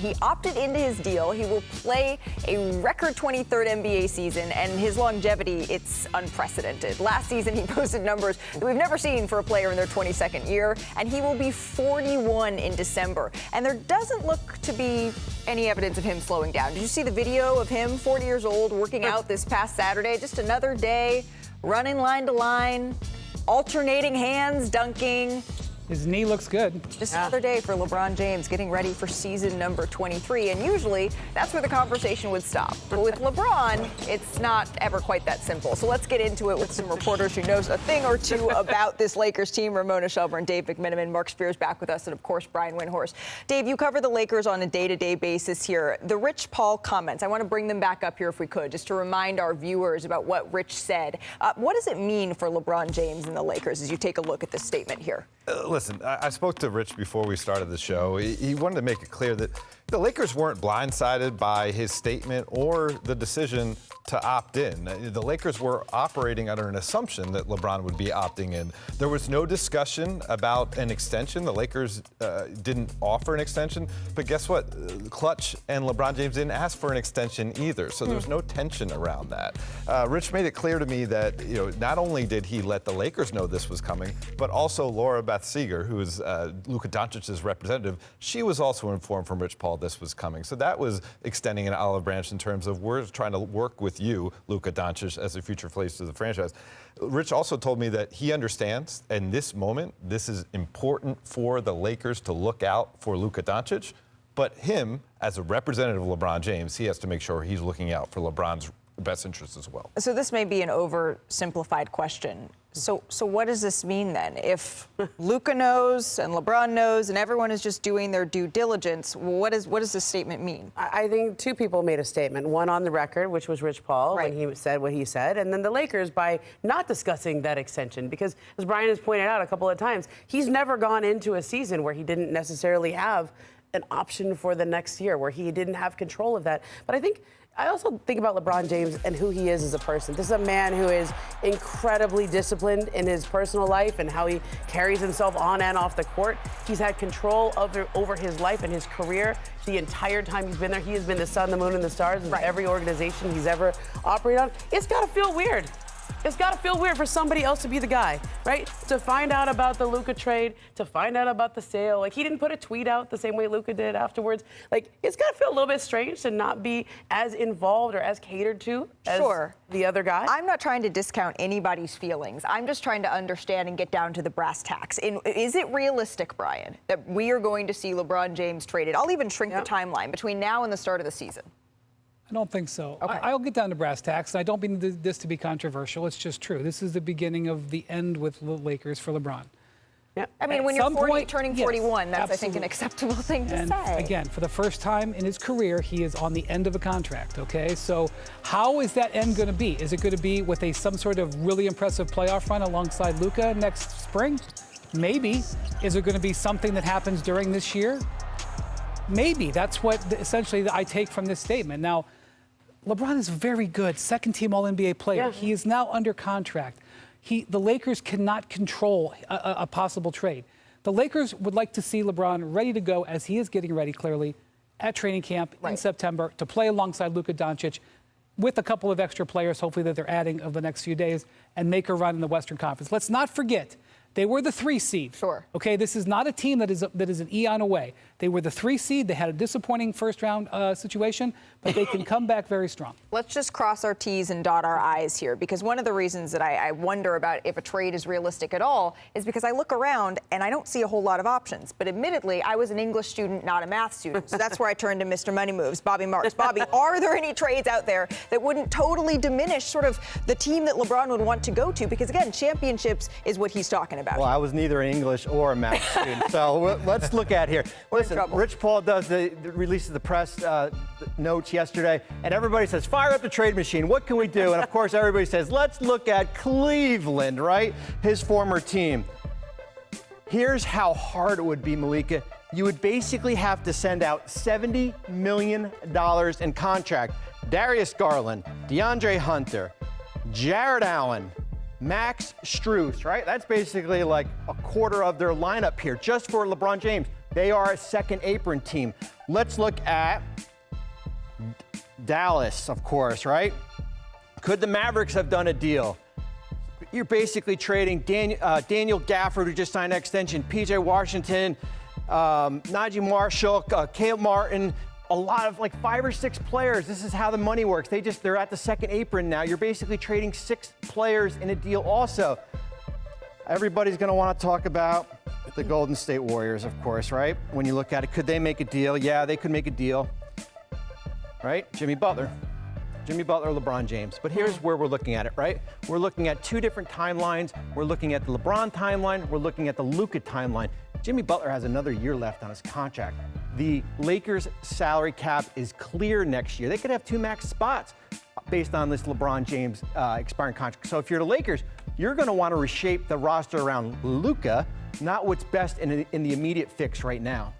He opted into his deal. He will play a record 23rd NBA season, and his longevity, it's unprecedented. Last season, he posted numbers that we've never seen for a player in their 22nd year, and he will be 41 in December. And there doesn't look to be any evidence of him slowing down. Did you see the video of him, 40 years old, working out this past Saturday? Just another day, running line to line, alternating hands, dunking. His knee looks good. Just another day for LeBron James getting ready for season number 23. And usually that's where the conversation would stop. But with LeBron, it's not ever quite that simple. So let's get into it with some reporters who knows a thing or two about this Lakers team. Ramona Shelburne, Dave McMenamin, Mark Spears back with us, and of course, Brian Windhorst. Dave, you cover the Lakers on a day-to-day basis here. The Rich Paul comments, I want to bring them back up here if we could, just to remind our viewers about what Rich said. What does it mean for LeBron James and the Lakers as you take a look at this statement here? Listen, I spoke to Rich before we started the show. He wanted to make it clear that the Lakers weren't blindsided by his statement or the decision to opt in. The Lakers were operating under an assumption that LeBron would be opting in. There was no discussion about an extension. The Lakers didn't offer an extension. But guess what? Clutch and LeBron James didn't ask for an extension either. So there was no tension around that. Rich made it clear to me that not only did he let the Lakers know this was coming, but also Laura Beth Seeger, who is Luka Doncic's representative, she was also informed from Rich Paul this was coming. So that was extending an olive branch in terms of we're trying to work with you, Luka Doncic, as a future face of the franchise. Rich also told me that he understands in this moment, this is important for the Lakers to look out for Luka Doncic, but him, as a representative of LeBron James, he has to make sure he's looking out for LeBron's best interests as well. So this may be an oversimplified question. So what does this mean then? If Luka knows and LeBron knows and everyone is just doing their due diligence, what does this statement mean? I think two people made a statement. One on the record, which was Rich Paul, right, when he said what he said, and then the Lakers by not discussing that extension. Because as Brian has pointed out a couple of times, he's never gone into a season where he didn't necessarily have an option for the next year, where he didn't have control of that. But I also think about LeBron James and who he is as a person. This is a man who is incredibly disciplined in his personal life and how he carries himself on and off the court. He's had control over his life and his career the entire time he's been there. He has been the sun, the moon, and the stars of every organization he's ever operated on. It's got to feel weird. It's got to feel weird for somebody else to be the guy, right? To find out about the Luka trade, to find out about the sale. Like, he didn't put a tweet out the same way Luka did afterwards. Like, it's got to feel a little bit strange to not be as involved or as catered to as the other guy. I'm not trying to discount anybody's feelings. I'm just trying to understand and get down to the brass tacks. Is it realistic, Brian, that we are going to see LeBron James traded? I'll even shrink the timeline between now and the start of the season. I don't think so. Okay. I'll get down to brass tacks. I don't mean this to be controversial. It's just true. This is the beginning of the end with the Lakers for LeBron. Yeah. I mean, when you're turning 41, that's, I think, an acceptable thing to say. Again, for the first time in his career, he is on the end of a contract, okay? So how is that end going to be? Is it going to be with some sort of really impressive playoff run alongside Luka next spring? Maybe. Is it going to be something that happens during this year? Maybe. That's what essentially I take from this statement. Now, LeBron is very good, second-team All-NBA player. Yeah. He is now under contract. The Lakers cannot control a possible trade. The Lakers would like to see LeBron ready to go, as he is getting ready, clearly, at training camp in September to play alongside Luka Doncic with a couple of extra players, hopefully, that they're adding over the next few days, and make a run in the Western Conference. Let's not forget, they were the 3 seed. Sure. Okay, this is not a team that is an eon away. They were the 3 seed. They had a disappointing first-round situation, but they can come back very strong. Let's just cross our T's and dot our I's here, because one of the reasons that I wonder about if a trade is realistic at all is because I look around and I don't see a whole lot of options. But admittedly, I was an English student, not a math student. So that's where I turned to Mr. Money Moves, Bobby Marks. Bobby, are there any trades out there that wouldn't totally diminish sort of the team that LeBron would want to go to? Because, again, championships is what he's talking about. Well, I was neither an English or a math student. So let's look at here. Listen, Rich Paul releases the press notes yesterday, and everybody says, fire up the trade machine. What can we do? And, of course, everybody says, let's look at Cleveland, right? His former team. Here's how hard it would be, Malika. You would basically have to send out $70 million in contract. Darius Garland, DeAndre Hunter, Jared Allen, Max Strus, right? That's basically like a quarter of their lineup here just for LeBron James. They are a second apron team. let's look at Dallas, of course, right? Could the Mavericks have done a deal? You're basically trading Daniel Gafford, who just signed an extension, P.J. Washington, Najee Marshall, Caleb Martin, a lot of like 5 or 6 players. This is how the money works. They're at the second apron now. You're basically trading 6 players in a deal also. Everybody's going to want to talk about the Golden State Warriors, of course, right? When you look at it, could they make a deal? Yeah, they could make a deal, right? Jimmy Butler, LeBron James. But here's where we're looking at it, right? We're looking at 2 different timelines. We're looking at the LeBron timeline. We're looking at the Luka timeline. Jimmy Butler has another year left on his contract. The Lakers' salary cap is clear next year. They could have 2 max spots based on this LeBron James expiring contract. So if you're the Lakers, you're going to want to reshape the roster around Luka, not what's best in the immediate fix right now.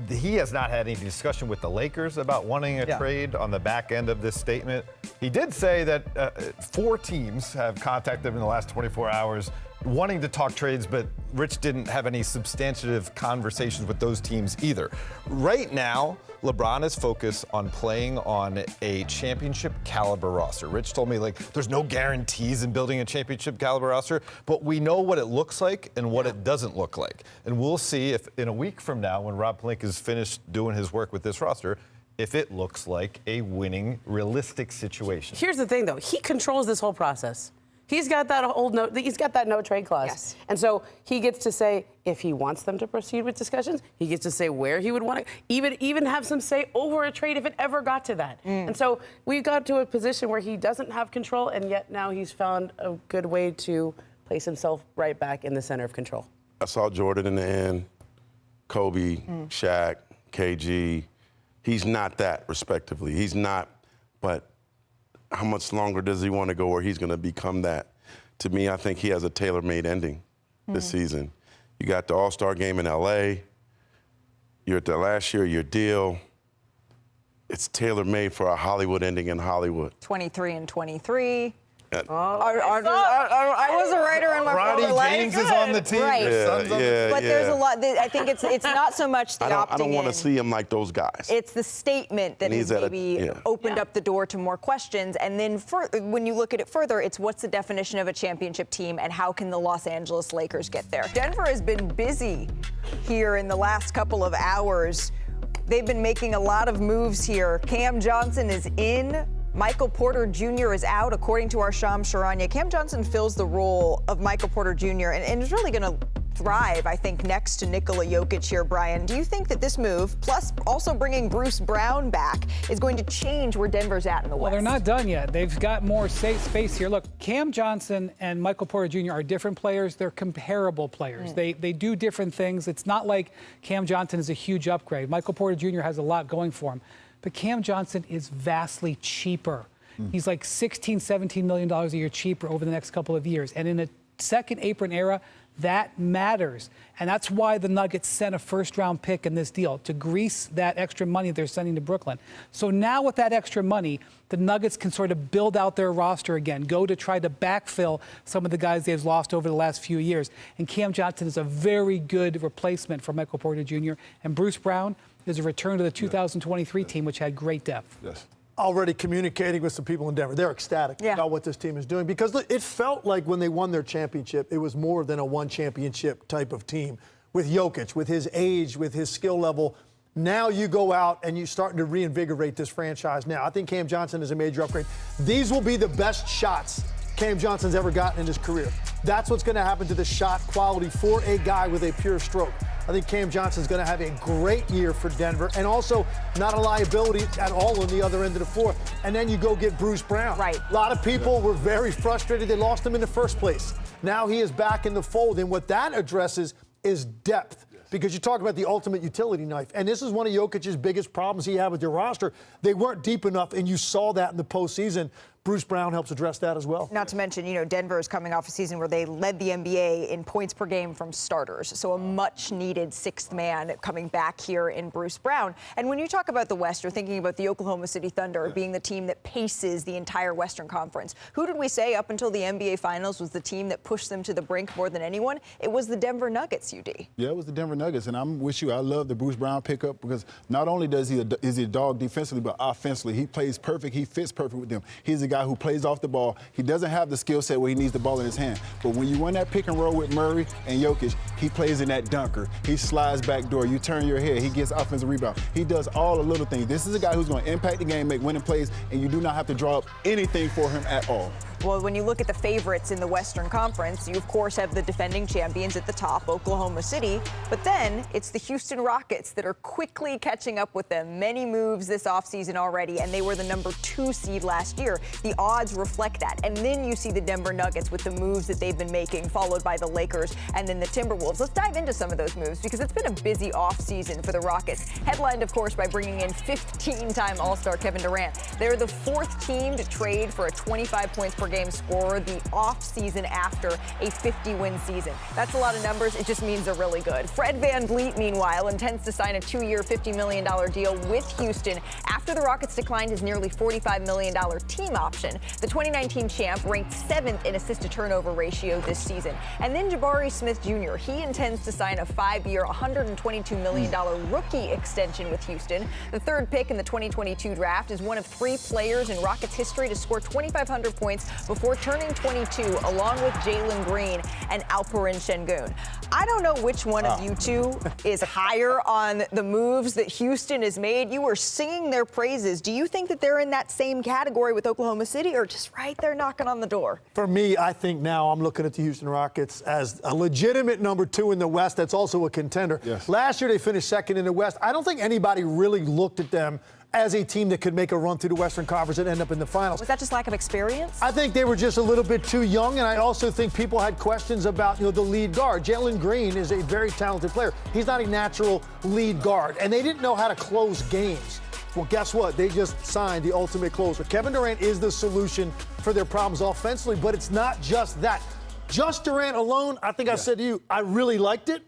He has not had any discussion with the Lakers about wanting a trade on the back end of this statement. He did say that 4 teams have contacted him in the last 24 hours wanting to talk trades, but Rich didn't have any substantive conversations with those teams either. Right now, LeBron is focused on playing on a championship caliber roster. Rich told me, like, there's no guarantees in building a championship caliber roster, but we know what it looks like and what it doesn't look like. And we'll see if in a week from now, when Rob Pelinka is finished doing his work with this roster, if it looks like a winning, realistic situation. Here's the thing, though. He controls this whole process. He's got that no trade clause. Yes. And so he gets to say if he wants them to proceed with discussions, he gets to say where he would want to even have some say over a trade if it ever got to that. And so we got to a position where he doesn't have control, and yet now he's found a good way to place himself right back in the center of control. I saw Jordan in the end, Kobe, Shaq, KG. He's not that, respectively. He's not, but how much longer does he want to go where he's going to become that? To me, I think he has a tailor-made ending this season. You got the All-Star game in L.A. You're at the last year of your deal. It's tailor-made for a Hollywood ending in Hollywood. 23 and 23. I was a writer in my former life. James is on the team. Right. But there's a lot. I think it's not so much the opting in. I don't want to see him like those guys. It's the statement that has maybe opened up the door to more questions. And then when you look at it further, it's what's the definition of a championship team and how can the Los Angeles Lakers get there? Denver has been busy here in the last couple of hours. They've been making a lot of moves here. Cam Johnson is in. Michael Porter Jr. is out, according to our Shams Charania. Cam Johnson fills the role of Michael Porter Jr. and is really going to thrive, I think, next to Nikola Jokic here, Brian. Do you think that this move, plus also bringing Bruce Brown back, is going to change where Denver's at in the West? Well, they're not done yet. They've got more space here. Look, Cam Johnson and Michael Porter Jr. are different players. They're comparable players. They do different things. It's not like Cam Johnson is a huge upgrade. Michael Porter Jr. has a lot going for him. But Cam Johnson is vastly cheaper. He's like $16, $17 million a year cheaper over the next couple of years. And in a second apron era, that matters. And that's why the Nuggets sent a first-round pick in this deal, to grease that extra money they're sending to Brooklyn. So now with that extra money, the Nuggets can sort of build out their roster again, go to try to backfill some of the guys they've lost over the last few years. And Cam Johnson is a very good replacement for Michael Porter Jr. And Bruce Brown is a return to the 2023 team, which had great depth. Yes. Already communicating with some people in Denver. They're ecstatic about what this team is doing because it felt like when they won their championship, it was more than a one championship type of team. With Jokic, with his age, with his skill level, now you go out and you're starting to reinvigorate this franchise now. I think Cam Johnson is a major upgrade. These will be the best shots Cam Johnson's ever gotten in his career. That's what's going to happen to the shot quality for a guy with a pure stroke. I think Cam Johnson's going to have a great year for Denver and also not a liability at all on the other end of the floor. And then you go get Bruce Brown. Right. A lot of people were very frustrated they lost him in the first place. Now he is back in the fold, and what that addresses is depth. Because you talk about the ultimate utility knife. And this is one of Jokic's biggest problems he had with your roster. They weren't deep enough, and you saw that in the postseason. Bruce Brown helps address that as well. Not to mention, Denver is coming off a season where they led the NBA in points per game from starters. So a much-needed sixth man coming back here in Bruce Brown. And when you talk about the West, you're thinking about the Oklahoma City Thunder being the team that paces the entire Western Conference. Who did we say up until the NBA Finals was the team that pushed them to the brink more than anyone? It was the Denver Nuggets, UD. Yeah, it was the Denver Nuggets. And I'm with you. I love the Bruce Brown pickup because not only is he a dog defensively, but offensively. He plays perfect. He fits perfect with them. He's a guy who plays off the ball. He doesn't have the skill set where he needs the ball in his hand. But when you run that pick and roll with Murray and Jokic, he plays in that dunker. He slides back door. You turn your head. He gets offensive rebound. He does all the little things. This is a guy who's going to impact the game, make winning plays, and you do not have to draw up anything for him at all. Well, when you look at the favorites in the Western Conference, you, of course, have the defending champions at the top, Oklahoma City. But then it's the Houston Rockets that are quickly catching up with them. Many moves this offseason already, and they were the number 2 seed last year. The odds reflect that. And then you see the Denver Nuggets with the moves that they've been making, followed by the Lakers and then the Timberwolves. Let's dive into some of those moves because it's been a busy offseason for the Rockets. Headlined, of course, by bringing in 15-time All-Star Kevin Durant. They're the 4th team to trade for a 25 points per game scorer the off season after a 50-win season. That's a lot of numbers. It just means they're really good. Fred VanVleet, meanwhile, intends to sign a 2-year, $50 million deal with Houston after the Rockets declined his nearly $45 million team option. The 2019 champ ranked 7th in assist-to-turnover ratio this season. And then Jabari Smith Jr., he intends to sign a 5-year, $122 million rookie extension with Houston. The 3rd pick in the 2022 draft is one of 3 players in Rockets history to score 2,500 points before turning 22, along with Jalen Green and Alperen Şengün. I don't know which one of you two is higher on the moves that Houston has made. You were singing their praises. Do you think that they're in that same category with Oklahoma City or just right there knocking on the door? For me, I think now I'm looking at the Houston Rockets as a legitimate number 2 in the West that's also a contender. Yes. Last year they finished 2nd in the West. I don't think anybody really looked at them as a team that could make a run through the Western Conference and end up in the finals. Was that just lack of experience? I think they were just a little bit too young, and I also think people had questions about, the lead guard. Jalen Green is a very talented player. He's not a natural lead guard, and they didn't know how to close games. Well, guess what? They just signed the ultimate closer. Kevin Durant is the solution for their problems offensively, but it's not just that. Just Durant alone, I think I said to you, I really liked it.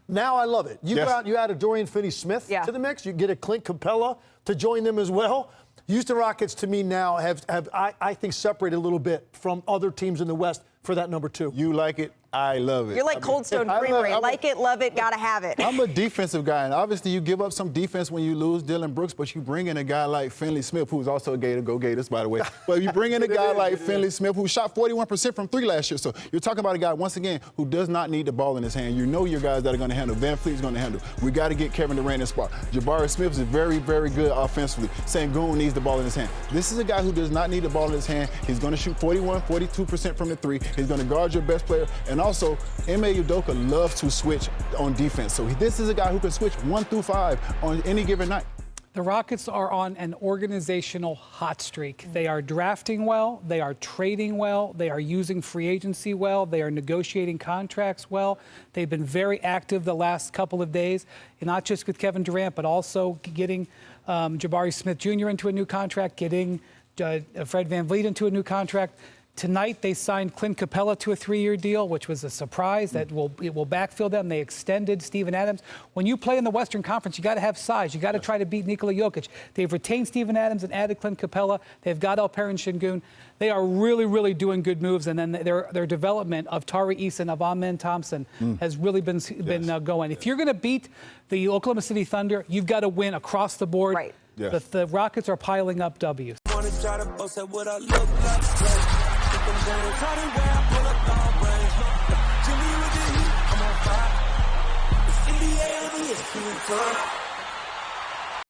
Now I love it. You go out and you add a Dorian Finney-Smith to the mix. You get a Clint Capella to join them as well. Houston Rockets, to me now, have I think, separated a little bit from other teams in the West for that number 2. You like it. I love it. You're like Cold Stone Creamery. Like it, love it, gotta have it. I'm a defensive guy, and obviously you give up some defense when you lose Dylan Brooks, but you bring in a guy like Finley Smith, who's also a Gator. Go Gators, by the way. But you bring in a guy like Finley Smith, who shot 41% from 3 last year. So you're talking about a guy, once again, who does not need the ball in his hand. You know your guys that are going to handle. VanVleet's going to handle. We got to get Kevin Durant in spot. Jabari Smith is very, very good offensively. Şengün needs the ball in his hand. This is a guy who does not need the ball in his hand. He's going to shoot 42% from the 3. He's going to guard your best player. And also, Ime Udoka loves to switch on defense. So this is a guy who can switch 1 through 5 on any given night. The Rockets are on an organizational hot streak. They are drafting well. They are trading well. They are using free agency well. They are negotiating contracts well. They've been very active the last couple of days, and not just with Kevin Durant, but also getting Jabari Smith Jr. into a new contract, getting Fred VanVleet into a new contract. Tonight, they signed Clint Capella to a 3-year deal, which was a surprise. It will backfill them. They extended Steven Adams. When you play in the Western Conference, you got to have size. You got to try to beat Nikola Jokic. They've retained Steven Adams and added Clint Capella. They've got Alperen Şengün. They are really, really doing good moves. And then their development of Tari Eason, of Amen Thompson has really been going. If you're going to beat the Oklahoma City Thunder, you've got to win across the board. Right. Yes. The Rockets are piling up W's. NBA on ESPN.